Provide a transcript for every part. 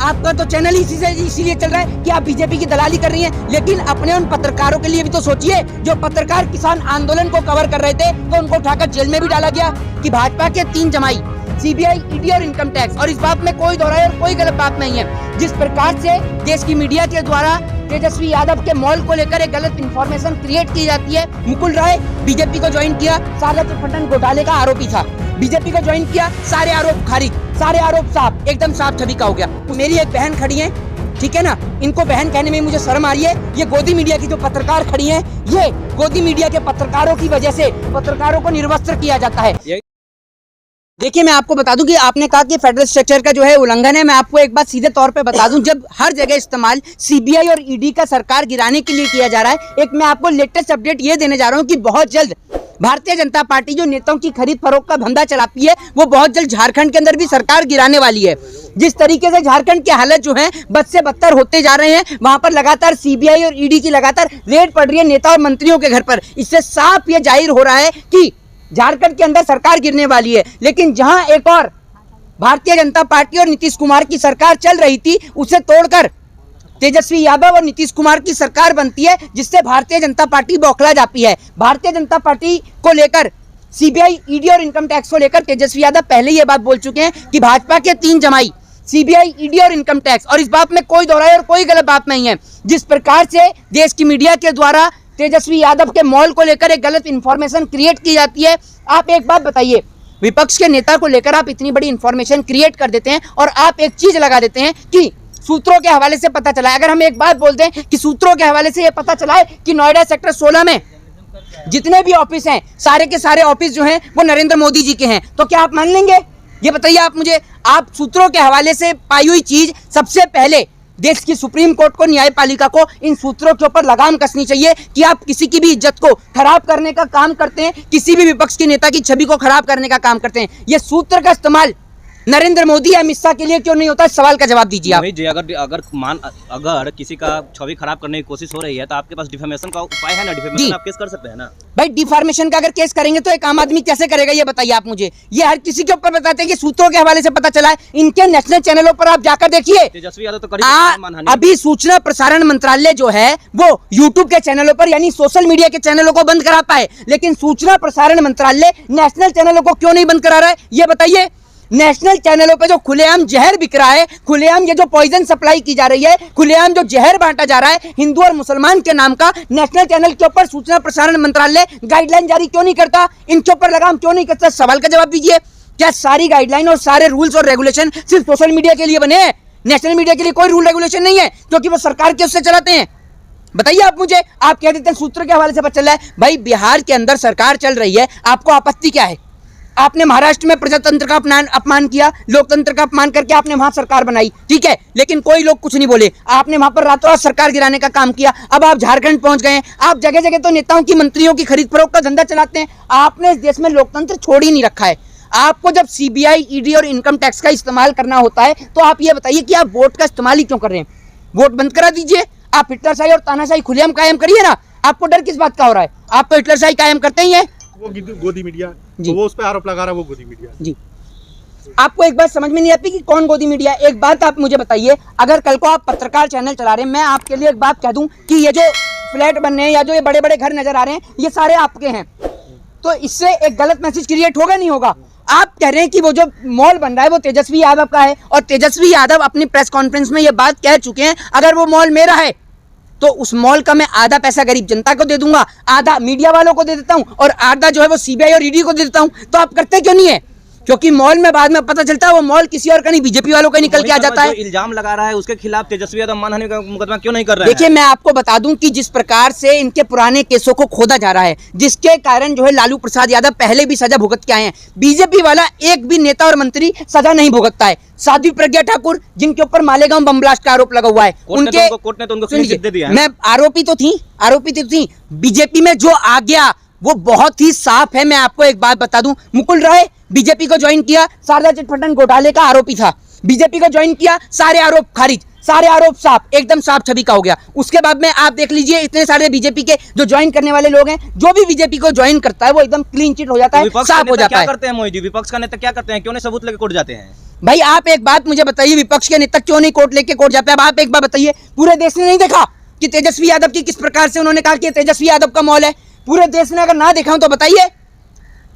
आपका तो चैनल ही इसीलिए चल रहा है कि आप बीजेपी की दलाली कर रही हैं, लेकिन अपने उन पत्रकारों के लिए भी तो सोचिए जो पत्रकार किसान आंदोलन को कवर कर रहे थे, तो उनको उठाकर जेल में भी डाला गया कि भाजपा के 3 जमाई सीबीआई, ईडी और इनकम टैक्स। और इस बात में कोई दोहराए और कोई गलत बात नहीं है। जिस प्रकार से देश की मीडिया के द्वारा तेजस्वी यादव के मॉल को लेकर एक गलत इंफॉर्मेशन क्रिएट की जाती है। मुकुल राय बीजेपी को ज्वाइन किया, शारदा चिटफंड घोटाले का आरोपी था, बीजेपी को ज्वाइन किया, सारे आरोप खारिज, सारे आरोप साफ, एकदम साफ छवि का हो गया। मेरी एक बहन खड़ी है, ठीक है ना, इनको बहन कहने में मुझे शर्म आ रही है। ये गोदी मीडिया की जो पत्रकार खड़ी हैं, ये गोदी मीडिया के पत्रकारों की वजह से पत्रकारों को निर्वस्त्र किया जाता है। देखिए, मैं आपको बता दूं कि आपने कहा कि फेडरल स्ट्रक्चर का जो है उल्लंघन है। मैं आपको एक बात सीधे तौर पे बता दूं, जब हर जगह इस्तेमाल सीबीआई और ईडी का सरकार गिराने के लिए किया जा रहा है, एक मैं आपको लेटेस्ट अपडेट ये देने जा रहा हूं कि बहुत जल्द भारतीय जनता पार्टी जो नेताओं की खरीद फरोख्त का धंधा चलाती है, वो बहुत जल्द झारखंड के अंदर भी सरकार गिराने वाली है। जिस तरीके से झारखंड की हालत जो है बद से बदतर होते जा रहे हैं, वहां पर लगातार सीबीआई और ईडी की लगातार रेड पड़ रही है नेता और मंत्रियों के घर पर। इससे साफ ये जाहिर हो रहा है कि झारखंड के अंदर सरकार गिरने वाली है। लेकिन जहां एक और भारतीय जनता पार्टी और नीतीश कुमार की सरकार चल रही थी, उसे तोड़कर तेजस्वी यादव और नीतीश कुमार की सरकार बनती है, जिससे भारतीय जनता पार्टी बौखला जाती है। भारतीय जनता पार्टी को लेकर सीबीआई, ईडी और इनकम टैक्स को लेकर तेजस्वी यादव पहले ये बात बोल चुके हैं कि भाजपा के 3 जमाई सीबीआई, ईडी और इनकम टैक्स। और इस बात में कोई दोहराए और कोई गलत बात नहीं है। जिस प्रकार से देश की मीडिया के द्वारा तेजस्वी यादव के मॉल को लेकर एक गलत इंफॉर्मेशन क्रिएट की जाती है, आप एक बात बताइए, विपक्ष के नेता को लेकर आप इतनी बड़ी इंफॉर्मेशन क्रिएट कर देते हैं और आप एक चीज लगा देते हैं कि सूत्रों के हवाले से पता चला है। अगर हम एक बात बोलते हैं कि सूत्रों के हवाले से यह पता चला है कि नोएडा सेक्टर 16 में जितने भी ऑफिस हैं, सारे के सारे ऑफिस जो हैं वो नरेंद्र मोदी जी के हैं, तो क्या आप मान लेंगे? ये बताइए आप मुझे। आप सूत्रों के हवाले से पाई हुई चीज, सबसे पहले देश की सुप्रीम कोर्ट को, न्यायपालिका को इन सूत्रों के ऊपर लगाम कसनी चाहिए कि आप किसी की भी इज्जत को खराब करने का काम करते हैं, किसी भी विपक्ष के नेता की छवि को खराब करने का काम करते हैं। ये सूत्र का इस्तेमाल नरेंद्र मोदी या अमित शाह के लिए क्यों नहीं होता? सवाल का जवाब दीजिए आप। अगर किसी का छवि खराब करने की कोशिश हो रही है तो आपके पास डिफेमेशन का उपाय है ना, डिफेमेशन आप केस कर सकते हैं ना। भाई, डिफॉर्मेशन का अगर केस करेंगे तो एक आम आदमी कैसे करेगा, ये बताइए आप मुझे। ये हर किसी के ऊपर बताते हैं कि सूत्रों के हवाले से पता चला है। इनके नेशनल चैनलों पर आप जाकर देखिए, तेजस्वी यादव तो अभी सूचना प्रसारण मंत्रालय जो है वो यूट्यूब के चैनलों पर यानी सोशल मीडिया के चैनलों को बंद कराता है, लेकिन सूचना प्रसारण मंत्रालय नेशनल चैनलों को क्यों नहीं बंद करा रहा है, ये बताइए। नेशनल चैनलों पे जो खुलेआम जहर बिक रहा है, खुलेआम ये जो पॉइजन सप्लाई की जा रही है, खुलेआम जो जहर बांटा जा रहा है हिंदू और मुसलमान के नाम का, नेशनल चैनल के ऊपर सूचना प्रसारण मंत्रालय गाइडलाइन जारी क्यों नहीं करता? इनके ऊपर लगाम क्यों नहीं करता? सवाल का जवाब दीजिए। क्या सारी गाइडलाइन और सारे रूल्स और रेगुलेशन सिर्फ सोशल मीडिया के लिए बने हैं? नेशनल मीडिया के लिए कोई रूल रेगुलेशन नहीं है, क्योंकि वो सरकार के उससे चलाते हैं। बताइए आप मुझे। आप कह देते हैं सूत्र के हवाले से पता चल रहा है। भाई, बिहार के अंदर सरकार चल रही है, आपको आपत्ति क्या है? आपने महाराष्ट्र में प्रजातंत्र का अपमान किया, लोकतंत्र का अपमान करके आपने वहां सरकार बनाई, ठीक है, लेकिन कोई लोग कुछ नहीं बोले। आपने वहां पर रातों रात सरकार गिराने का काम किया। अब आप झारखंड पहुंच गए हैं, आप जगह जगह तो नेताओं की, मंत्रियों की खरीद फरोख्त का धंधा चलाते हैं। आपने इस देश में लोकतंत्र छोड़ ही नहीं रखा है। आपको जब सीबीआई, ईडी और इनकम टैक्स का इस्तेमाल करना होता है तो आप ये बताइए कि आप वोट का इस्तेमाल ही क्यों कर रहे हैं? वोट बंद करा दीजिए। आप हिटलरशाही और तानाशाही खुलेआम कायम करिए ना। आपको डर किस बात का हो रहा है? आप तो हिटलरशाही कायम करते ही हैं। वो गोदी मीडिया जी, वो उस पे आरोप लगा रहा है, वो गोदी मीडिया जी। आपको एक बात समझ में नहीं आती कि कौन गोदी मीडिया? एक बात आप मुझे बताइए, अगर कल को आप पत्रकार चैनल चला रहे हैं, मैं आपके लिए एक बात कह दूं कि ये जो फ्लैट बन रहे हैं या जो ये बड़े बड़े घर नजर आ रहे हैं, ये सारे आपके हैं, तो इससे एक गलत मैसेज क्रिएट होगा नहीं होगा? आप कह रहे हैं कि वो जो मॉल बन रहा है वो तेजस्वी यादव का है, और तेजस्वी यादव अपनी प्रेस कॉन्फ्रेंस में ये बात कह चुके हैं, अगर वो मॉल मेरा है तो उस मॉल का मैं आधा पैसा गरीब जनता को दे दूंगा, आधा मीडिया वालों को दे देता हूं, और आधा जो है वो सीबीआई और ईडी को दे देता हूं। तो आप करते क्यों नहीं है? क्योंकि मॉल में बाद में पता चलता है वो मॉल किसी और का नहीं, बीजेपी वालों का निकल के आ जाता है। इल्जाम लगा रहा है उसके खिलाफ तेजस्वी यादव मानहानि का मुकदमा क्यों नहीं कर रहे हैं? देखिए, मैं आपको बता दूं कि जिस प्रकार से इनके पुराने केसों को खोदा जा रहा है, जिसके कारण जो है लालू प्रसाद यादव पहले भी सजा भुगत के आए हैं, बीजेपी वाला एक भी नेता और मंत्री सजा नहीं भुगतता है। साध्वी प्रज्ञा ठाकुर, जिनके ऊपर मालेगांव बम ब्लास्ट का आरोप लगा हुआ है, उनके कोर्ट ने तो उनको क्लीन चिट दे दिया है। मैं आरोपी तो थी। बीजेपी में जो आ गया वो बहुत ही साफ है। मैं आपको एक बात बता दूं, मुकुल राय बीजेपी को ज्वाइन किया, शारदा चिटफंड घोटाले का आरोपी था, बीजेपी को ज्वाइन किया, सारे आरोप खारिज, सारे आरोप साफ, एकदम साफ छवि का हो गया। उसके बाद में आप देख लीजिए इतने सारे बीजेपी के जो ज्वाइन करने वाले लोग हैं, जो भी बीजेपी को ज्वाइन करता है वो एकदम क्लीन चिट हो जाता है, साफ हो जाता है। क्या करते हैं मोदी जी, विपक्ष का नेता क्या करते हैं, क्यों नहीं सबूत लेके कोर्ट जाते हैं? भाई आप एक बात मुझे बताइए, विपक्ष के नेता क्यों नहीं कोर्ट लेके कोर्ट जाते हैं? अब आप एक बात बताइए, पूरे देश ने नहीं देखा कि तेजस्वी यादव की किस प्रकार से उन्होंने कहा कि तेजस्वी यादव का मॉल है? पूरे देश ने अगर ना देखा हो तो बताइए।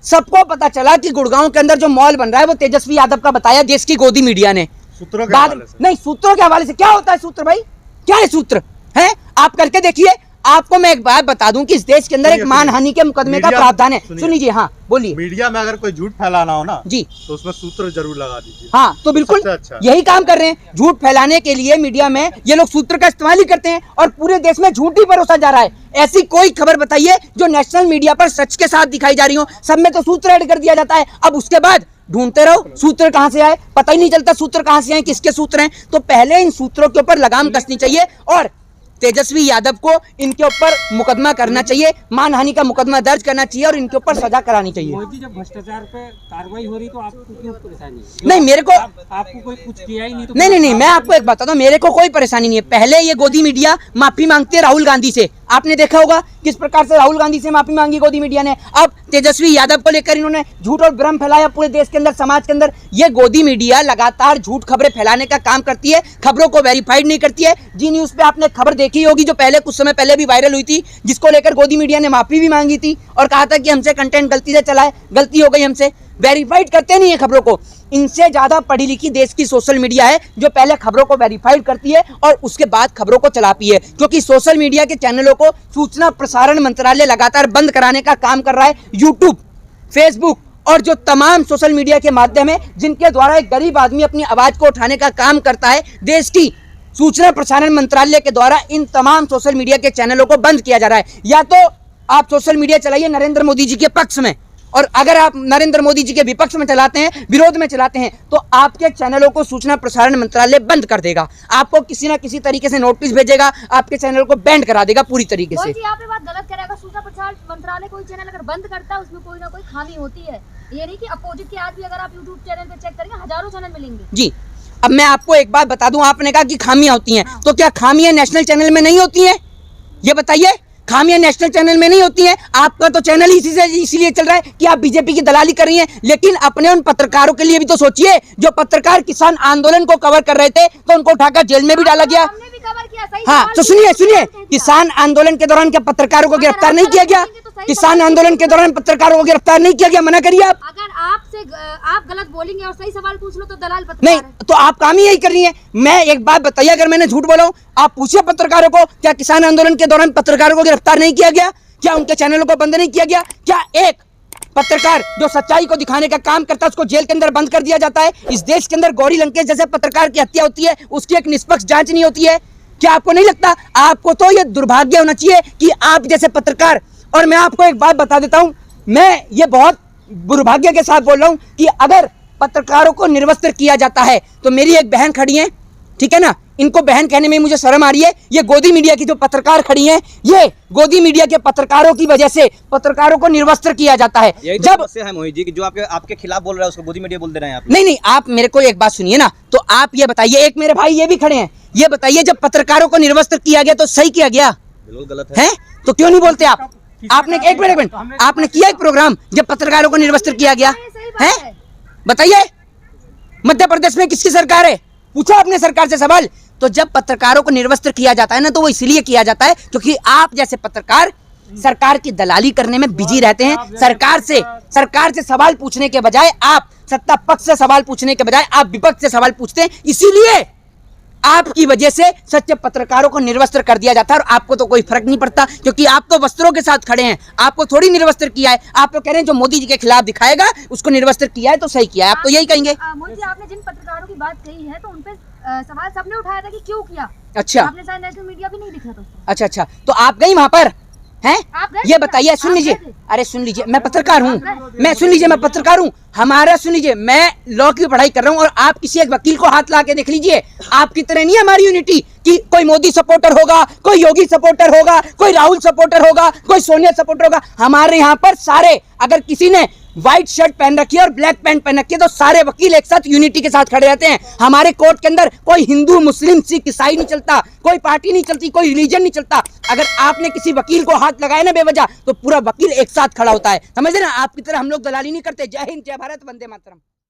सबको पता चला कि गुड़गांव के अंदर जो मॉल बन रहा है वो तेजस्वी यादव का बताया देश की गोदी मीडिया ने। सूत्रों के हवाले से नहीं, सूत्रों के हवाले से क्या होता है सूत्र? भाई क्या है सूत्र? है आप करके देखिए। आपको मैं एक बात बता दूं कि इस देश के अंदर एक मानहानि के मुकदमे का प्रावधान है। सुन लीजिए, हाँ बोलिए। मीडिया में अगर कोई झूठ फैलाना हो ना जी, तो उसमें सूत्र जरूर लगा दीजिए। हाँ तो बिल्कुल अच्छा। यही काम कर रहे हैं। झूठ फैलाने के लिए मीडिया में ये लोग सूत्र का इस्तेमाल ही करते हैं और पूरे देश में झूठ ही परोसा जा रहा है। ऐसी कोई खबर बताइए जो नेशनल मीडिया पर सच के साथ दिखाई जा रही हो, सब में तो सूत्र ऐड कर दिया जाता है। अब उसके बाद ढूंढते रहो सूत्र कहां से आए, पता ही नहीं चलता सूत्र कहां से आए, किसके सूत्र हैं। तो पहले इन सूत्रों के ऊपर लगाम कसनी चाहिए और तेजस्वी यादव को इनके ऊपर मुकदमा करना चाहिए, मानहानि का मुकदमा दर्ज करना चाहिए और इनके ऊपर सजा करानी चाहिए। मोदी जब भ्रष्टाचार पे कार्रवाई हो रही तो आपको क्यों परेशानी? नहीं मेरे को आपको कोई कुछ किया ही नहीं तो नहीं, मैं आपको एक बताता हूँ, मेरे को कोई परेशानी नहीं है। पहले ये गोदी मीडिया माफी मांगती है राहुल गांधी से, आपने देखा होगा किस प्रकार से राहुल गांधी से माफी मांगी गोदी मीडिया ने। अब तेजस्वी यादव को लेकर इन्होंने झूठ और भ्रम फैलाया पूरे देश के अंदर, समाज के अंदर। ये गोदी मीडिया लगातार झूठ खबरें फैलाने का काम करती है, खबरों को वेरीफाइड नहीं करती है। जी न्यूज पे आपने खबर देखी होगी जो पहले कुछ समय पहले भी वायरल हुई थी, जिसको लेकर गोदी मीडिया ने माफी भी मांगी थी और कहा था कि हमसे कंटेंट गलती से चला है, गलती हो गई हमसे। वेरीफाइड करते नहीं है खबरों को। इनसे ज्यादा पढ़ी लिखी देश की सोशल मीडिया है जो पहले खबरों को वेरीफाइड करती है और उसके बाद खबरों को चलाती है, क्योंकि सोशल मीडिया के चैनलों को सूचना प्रसारण मंत्रालय लगातार बंद कराने का काम कर रहा है। यूट्यूब, फेसबुक और जो तमाम सोशल मीडिया के माध्यम है जिनके द्वारा एक गरीब आदमी अपनी आवाज को उठाने का काम करता है, देश की सूचना प्रसारण मंत्रालय के द्वारा इन तमाम सोशल मीडिया के चैनलों को बंद किया जा रहा है। या तो आप सोशल मीडिया चलाइए नरेंद्र मोदी जी के पक्ष में, और अगर आप नरेंद्र मोदी जी के विपक्ष में चलाते हैं, विरोध में चलाते हैं, तो आपके चैनलों को सूचना प्रसारण मंत्रालय बंद कर देगा। आपको किसी ना किसी तरीके से नोटिस भेजेगा, आपके चैनल को बैंड करा देगा पूरी तरीके से। आपने बात गलत करेगा। सूचना प्रसारण मंत्रालय कोई चैनल अगर बंद करता है उसमें कोई ना कोई खामी होती है। ये नहीं कि अपोजिट के आज भी अगर आप यूट्यूब चैनल पे चेक करेंगे हजारों चैनल मिलेंगे। जी, अब मैं आपको एक बात बता दूं, आपने कहा कि खामियां होती हैं, तो क्या खामियां नेशनल चैनल में नहीं होती हैं? ये बताइए, खामियां नेशनल चैनल में नहीं होती हैं? आपका तो चैनल इसीलिए चल रहा है कि आप बीजेपी की दलाली कर रही हैं, लेकिन अपने उन पत्रकारों के लिए भी तो सोचिए जो पत्रकार किसान आंदोलन को कवर कर रहे थे तो उनको उठाकर जेल में भी डाला गया। हाँ तो सुनिए, किसान आंदोलन के दौरान क्या पत्रकारों को गिरफ्तार नहीं किया गया? किसान आंदोलन के दौरान पत्रकारों को गिरफ्तार नहीं किया गया? मना करिए आप। अगर आप गलत बोलेंगे और सही सवाल पूछ लो तो दलाल पत्रकार नहीं, तो आप काम ही यही कर रही हैं। मैं एक बात बताइए, अगर मैंने झूठ बोला हूं, आप पूछिए पत्रकारों को, क्या किसान आंदोलन के दौरान पत्रकारों को गिरफ्तार नहीं किया गया? क्या उनके चैनलों को बंद नहीं किया गया? क्या एक पत्रकार जो सच्चाई को दिखाने का काम करता है उसको जेल के अंदर बंद कर दिया जाता है? इस देश के अंदर गौरी लंकेश जैसे पत्रकार की हत्या होती है, उसकी एक निष्पक्ष जांच नहीं होती है? क्या आपको नहीं लगता? आपको तो ये दुर्भाग्य होना चाहिए कि आप जैसे पत्रकार, और मैं आपको एक बात बता देता हूं, मैं ये बहुत दुर्भाग्य के साथ बोल रहा हूं कि अगर पत्रकारों को निर्वस्त्र किया जाता है तो मेरी एक बहन खड़ी है, ठीक है ना, इनको बहन कहने में मुझे शर्म आ रही है, ये गोदी मीडिया की जो पत्रकार खड़ी हैं, ये गोदी मीडिया के पत्रकारों की वजह से पत्रकारों को निर्वस्त्र किया जाता है। यही जब समस्या है मोहित जी कि जो आपके खिलाफ बोल रहा है उसको गोदी मीडिया बोल दे रहे हैं आप। नहीं, आप मेरे को एक बात सुनिए ना, तो आप ये बताइए, एक मेरे भाई ये भी खड़े हैं, ये बताइए जब पत्रकारों को निर्वस्त्र किया गया तो सही किया गया बिल्कुल गलत है, तो क्यों नहीं बोलते आप? आपने एक मिनट आपने किया एक प्रोग्राम जब पत्रकारों को निर्वस्त्र किया गया है? बताइए, मध्य प्रदेश में किसकी सरकार है? पूछा आपने सरकार से सवाल? तो जब पत्रकारों को निर्वस्त्र किया जाता है ना, तो वो इसलिए किया जाता है क्योंकि आप जैसे पत्रकार सरकार की दलाली करने में बिजी रहते हैं। सरकार से सवाल पूछने के बजाय आप, सत्ता पक्ष से सवाल पूछने के बजाय आप विपक्ष से सवाल पूछते हैं, इसीलिए आपकी वजह से सच्चे पत्रकारों को निर्वस्त्र कर दिया जाता है। और आपको तो कोई फर्क नहीं पड़ता क्योंकि आप तो वस्त्रों के साथ खड़े हैं, आपको थोड़ी निर्वस्त्र किया है। आप तो कह रहे हैं जो मोदी जी के खिलाफ दिखाएगा उसको निर्वस्त्र किया है तो सही किया है, आप तो यही कहेंगे। मोदी जी, आपने जिन पत्रकारों की बात कही है तो उनपे सवाल सबने उठाया था कि क्यों किया। अच्छा, आपने शायद नेशनल मीडिया भी नहीं दिखा था। अच्छा, तो आप गई वहां पर हैं? ये बताइए, सुन आप लीजिए, गए थे? अरे सुन लीजिए, मैं पत्रकार हूँ, मैं सुन लीजिए, मैं पत्रकार हूँ, हमारा सुन लीजिए, मैं लॉ की पढ़ाई कर रहा हूँ और आप किसी एक वकील को हाथ ला के देख लीजिए, आपकी तरह नहीं हमारी यूनिटी कि कोई मोदी सपोर्टर होगा, कोई योगी सपोर्टर होगा, कोई राहुल सपोर्टर होगा, कोई सोनिया सपोर्टर होगा। हमारे यहाँ पर सारे, अगर किसी ने व्हाइट शर्ट पहन रखी है और ब्लैक पैंट पहन रखी है, तो सारे वकील एक साथ यूनिटी के साथ खड़े रहते हैं। हमारे कोर्ट के अंदर कोई हिंदू, मुस्लिम, सिख, ईसाई नहीं चलता, कोई पार्टी नहीं चलती, कोई रिलीजन नहीं चलता। अगर आपने किसी वकील को हाथ लगाया ना बेवजह, तो पूरा वकील एक साथ खड़ा होता है। समझ रहे ना, आपकी तरह हम लोग दलाली नहीं करते। जय हिंद, जय भारत, वंदे मातरम।